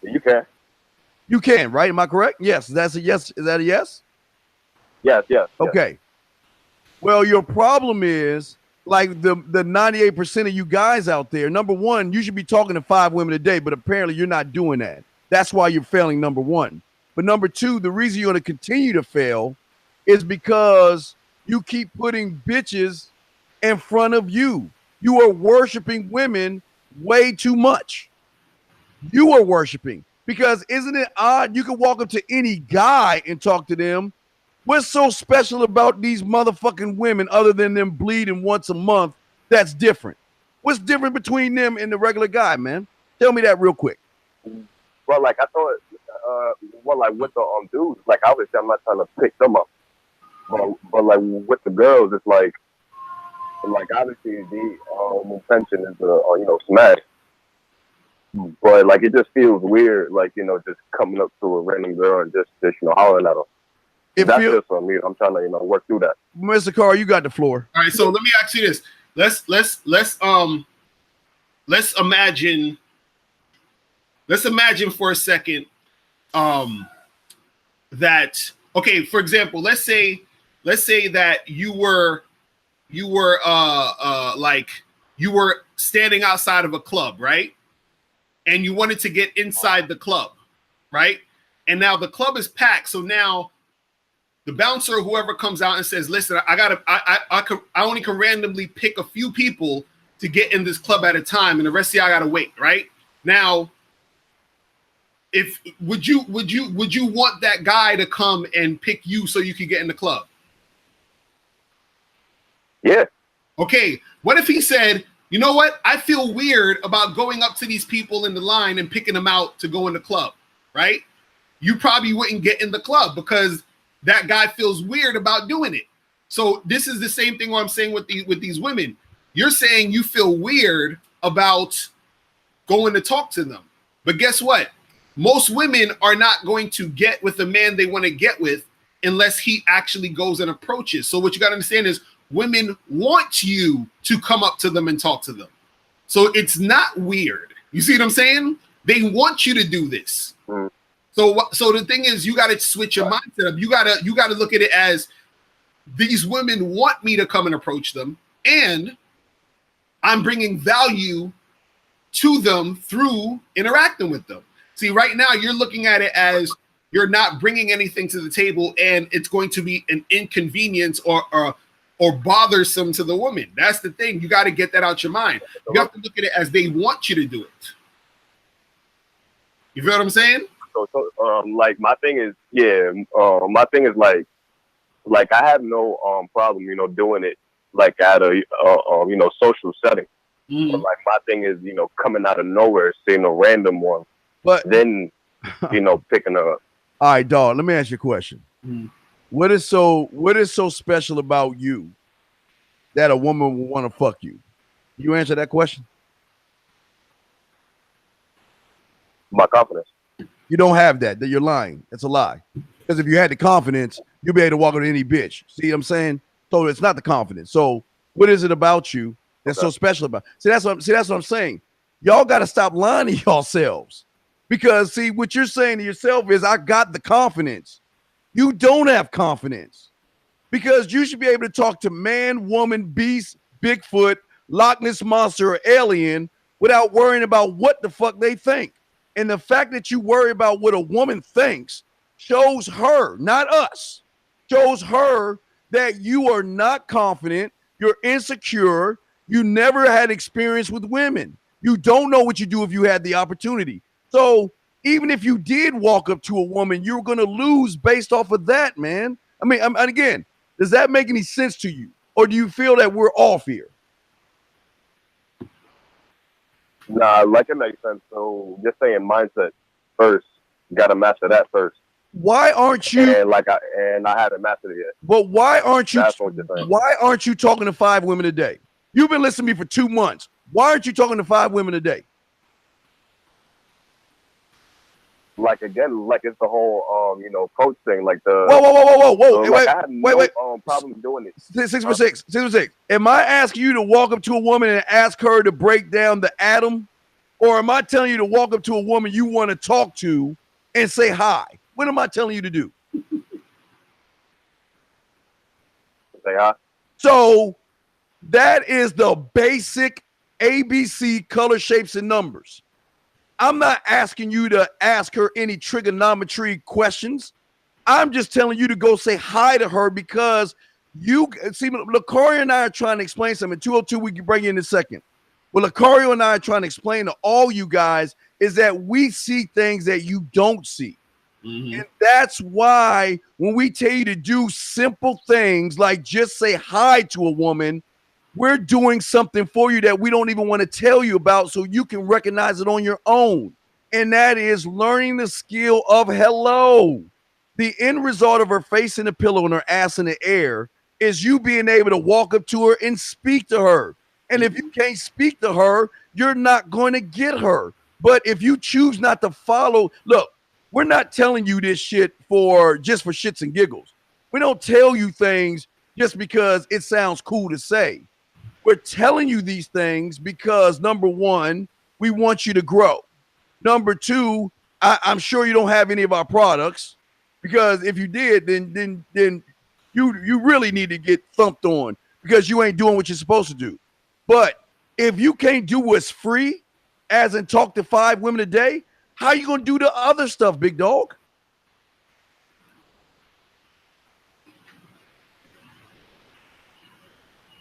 You can. You can, right? Am I correct? Yes. That's a yes. Is that a yes? Yes. Okay. Yes. Well, your problem is, like, the 98% of you guys out there, number one, you should be talking to 5 women a day, but apparently you're not doing that. That's why you're failing, number one. But number two, the reason you're going to continue to fail is because you keep putting bitches in front of you. You are worshiping women way too much. You are worshiping, because isn't it odd? You can walk up to any guy and talk to them. What's so special about these motherfucking women other than them bleeding once a month that's different. What's different between them and the regular guy, man? Tell me that real quick. Well, like I thought, well, like with the dudes, like obviously I'm not trying to pick them up, but like with the girls, it's like obviously the intention is to smash, but like it just feels weird, like just coming up to a random girl and just hollering at her. That's just on me. I'm trying to work through that. Mr. Carr, you got the floor. All right, so let me ask you this. Let's imagine for a second that, okay, for example, let's say that you were standing outside of a club, right? And you wanted to get inside the club, right? And now the club is packed, so now the bouncer or whoever comes out and says, "Listen, I only can randomly pick a few people to get in this club at a time, and the rest of y'all gotta wait." Right now, would you want that guy to come and pick you so you could get in the club? Yeah. Okay. What if he said, "You know what? I feel weird about going up to these people in the line and picking them out to go in the club," right? You probably wouldn't get in the club because that guy feels weird about doing it. So this is the same thing what I'm saying with these women. You're saying you feel weird about going to talk to them. But guess what? Most women are not going to get with the man they want to get with unless he actually goes and approaches. So what you got to understand is women want you to come up to them and talk to them. So it's not weird. You see what I'm saying? They want you to do this. Mm. So the thing is, you got to switch your mindset up. You got to look at it as these women want me to come and approach them, and I'm bringing value to them through interacting with them. See, right now you're looking at it as you're not bringing anything to the table, and it's going to be an inconvenience or bothersome to the woman. That's the thing. You got to get that out your mind. You have to look at it as they want you to do it. You feel what I'm saying? So like my thing is, like I have no problem, doing it like at a social setting. Mm. But like my thing is, coming out of nowhere, seeing a random one, but then picking her up. All right, dog. Let me ask you a question. Mm. What is so special about you that a woman will want to fuck you? You answer that question. My confidence. You don't have that. That you're lying. It's a lie. Because if you had the confidence, you'd be able to walk on any bitch. See what I'm saying? So it's not the confidence. So what is it about you that's so special about? That's what I'm saying. Y'all got to stop lying to yourselves. Because see, what you're saying to yourself is, I got the confidence. You don't have confidence. Because you should be able to talk to man, woman, beast, Bigfoot, Loch Ness monster, or alien without worrying about what the fuck they think. And the fact that you worry about what a woman thinks shows her, not us, shows her that you are not confident, you're insecure, you never had experience with women. You don't know what you do if you had the opportunity. So even if you did walk up to a woman, you're going to lose based off of that, man. I mean, and again, does that make any sense to you? Or do you feel that we're off here? Nah, like it makes sense. So just saying mindset first. You got to master that first. Why aren't you? And I haven't mastered it yet. But why aren't you? That's what you're saying. Why aren't you talking to 5 women a day? You've been listening to me for 2 months. Why aren't you talking to 5 women a day? Like again, like it's the whole coach thing. Like the whoa. So wait, I have no problem doing it. 6 for 6. Am I asking you to walk up to a woman and ask her to break down the atom, or am I telling you to walk up to a woman you want to talk to and say hi? What am I telling you to do? Say hi. So that is the basic ABC color, shapes, and numbers. I'm not asking you to ask her any trigonometry questions. I'm just telling you to go say hi to her because you see, Lucario and I are trying to explain something. 202, we can bring you in a second. What Lucario and I are trying to explain to all you guys is that we see things that you don't see. Mm-hmm. And that's why when we tell you to do simple things like just say hi to a woman, we're doing something for you that we don't even want to tell you about so you can recognize it on your own. And that is learning the skill of hello. The end result of her face in the pillow and her ass in the air is you being able to walk up to her and speak to her. And if you can't speak to her, you're not going to get her. But if you choose not to follow, look, we're not telling you this shit for shits and giggles. We don't tell you things just because it sounds cool to say. We're telling you these things because, number one, we want you to grow. Number two, I'm sure you don't have any of our products, because if you did, then you really need to get thumped on because you ain't doing what you're supposed to do. But if you can't do what's free, as in talk to 5 women a day, how you gonna do the other stuff, big dog?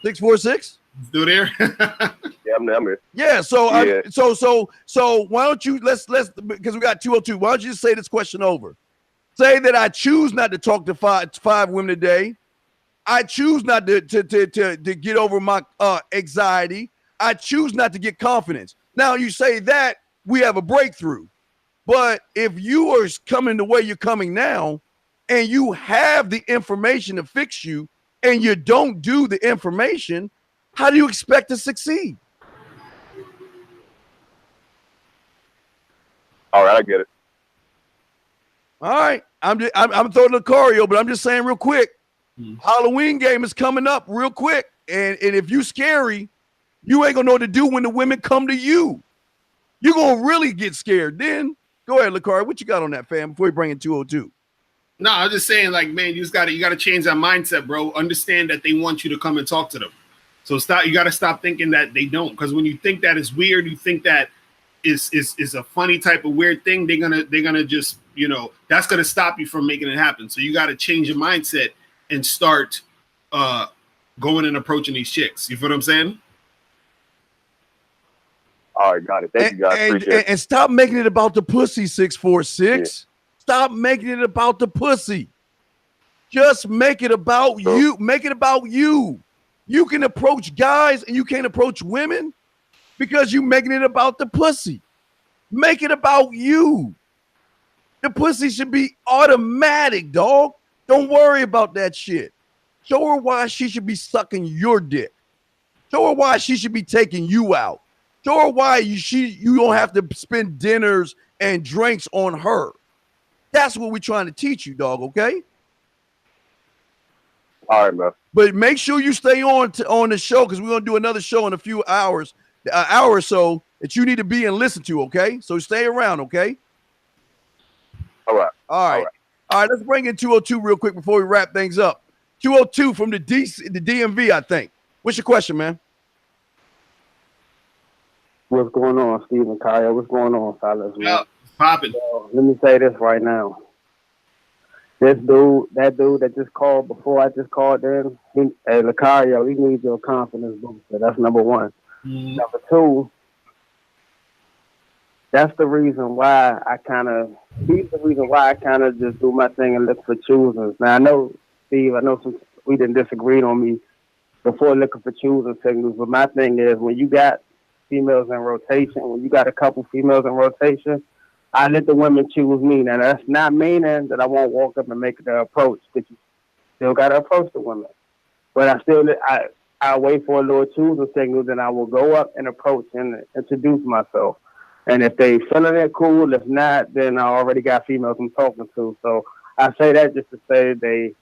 Six 646? Still there? Yeah, I'm here. Yeah. So Yeah. So why don't you let's because we got 202. Why don't you just say this question over? Say that I choose not to talk to five women a day. I choose not to get over my anxiety. I choose not to get confidence. Now you say that, we have a breakthrough. But if you are coming the way you're coming now, and you have the information to fix you, and you don't do the information, how do you expect to succeed? All right, I get it. All right, I'm throwing the Lucario, but I'm just saying real quick. Halloween game is coming up real quick, and if you scary, you ain't gonna know what to do when the women come to you. You're gonna really get scared. Then go ahead, Lucario. What you got on that, fam? Before we bring in 202. No, I'm just saying, like, man, you gotta change that mindset, bro. Understand that they want you to come and talk to them. So you gotta stop thinking that they don't, because when you think that is weird, you think that is a funny type of weird thing, they're gonna just, that's gonna stop you from making it happen. So you gotta change your mindset and start going and approaching these chicks. You feel what I'm saying? All right, got it. Thank you, guys. Appreciate it. And stop making it about the pussy, 646. Stop making it about the pussy. Just make it about you. Make it about you. You can approach guys and you can't approach women because you're making it about the pussy. Make it about you. The pussy should be automatic, dog. Don't worry about that shit. Show her why she should be sucking your dick. Show her why she should be taking you out. Show her why you don't have to spend dinners and drinks on her. That's what we're trying to teach you, dog, okay? All right, man. But make sure you stay on the show, because we're going to do another show in a few hours, an hour or so, that you need to be and listen to, okay? So stay around, okay? All right. All right, let's bring in 202 real quick before we wrap things up. 202 from the DMV, I think. What's your question, man? What's going on, Stephen Kyle? What's going on, fellas? Yeah, popping. Let me say this right now. That dude that just called before I just called in, hey, Lucario, we need your confidence booster. That's number one. Number two, that's the reason why he's the reason why I kind of just do my thing and look for choosers. Now, I know, Steve, we didn't disagree on me before looking for choosing signals, but my thing is, when you got females in rotation, when you got a couple females in rotation, I let the women choose me. Now, that's not meaning that I won't walk up and make the approach, because you still got to approach the women. But I wait for a little choosing signal, then I will go up and approach and introduce myself. And if they feeling it, cool. If not, then I already got females I'm talking to. So I say that just to say they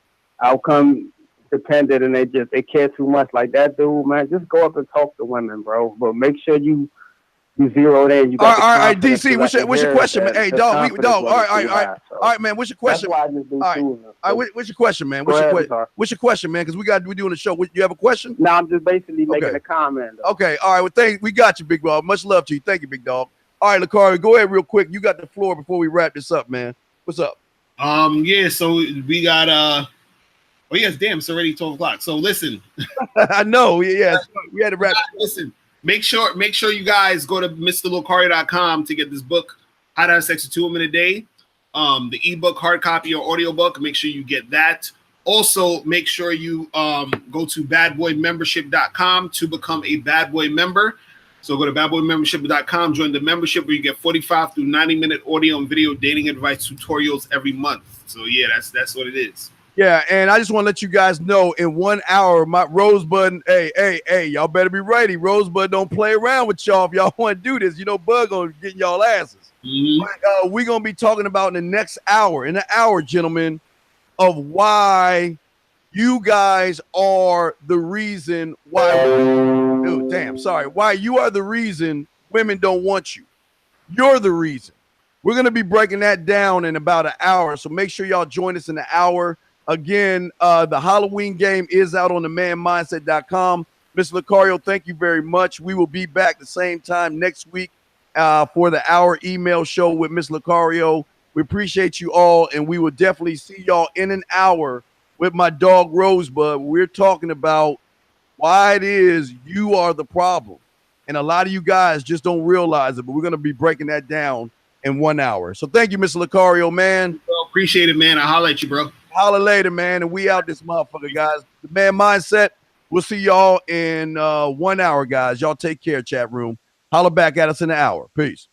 outcome dependent and they care too much. Like that dude, man, just go up and talk to women, bro. But make sure you zero in. You got all right, DC. What's your question, man? Hey, dog. All right, man. What's your question? That's why I just do choosing. All right, what's your question, man? What's your question, man? Because we're doing a show. You have a question? No, I'm just basically making a comment. Though. Okay, all right. Well, we got you, big dog. Much love to you. Thank you, big dog. All right, Lucario, go ahead real quick. You got the floor before we wrap this up, man. What's up? Yeah, so we got oh yes, damn, it's already 12 o'clock. So listen. I know, yeah. We had to wrap. Listen, make sure you guys go to MrLucario.com to get this book, How to Have Sex with 2 Women a Day. The ebook, hard copy, or audio book. Make sure you get that. Also, make sure you go to badboymembership.com to become a Bad Boy member. So go to badboymembership.com, join the membership where you get 45 through 90-minute audio and video dating advice tutorials every month. So yeah, that's what it is. Yeah, and I just want to let you guys know in 1 hour, my Rosebud, hey, y'all better be ready. Rosebud don't play around with y'all if y'all want to do this. You know, Bud gonna get y'all asses. But, we're gonna be talking about in the next hour, gentlemen, of why you guys are the reason why why you are the reason women don't want you. You're the reason. We're going to be breaking that down in about an hour, so make sure y'all join us in the hour. Again, the Halloween game is out on themanmindset.com. Mr. Lucario, thank you very much. We will be back the same time next week for the hour email show with Ms. Lucario. We appreciate you all, and we will definitely see y'all in an hour with my dog Rosebud. We're talking about why it is you are the problem. And a lot of you guys just don't realize it, but we're going to be breaking that down in 1 hour. So thank you, Mr. Lucario, man. Well, appreciate it, man. I'll holler at you, bro. Holler later, man. And we out this motherfucker, guys. The Man Mindset. We'll see y'all in 1 hour, guys. Y'all take care, chat room. Holler back at us in an hour. Peace.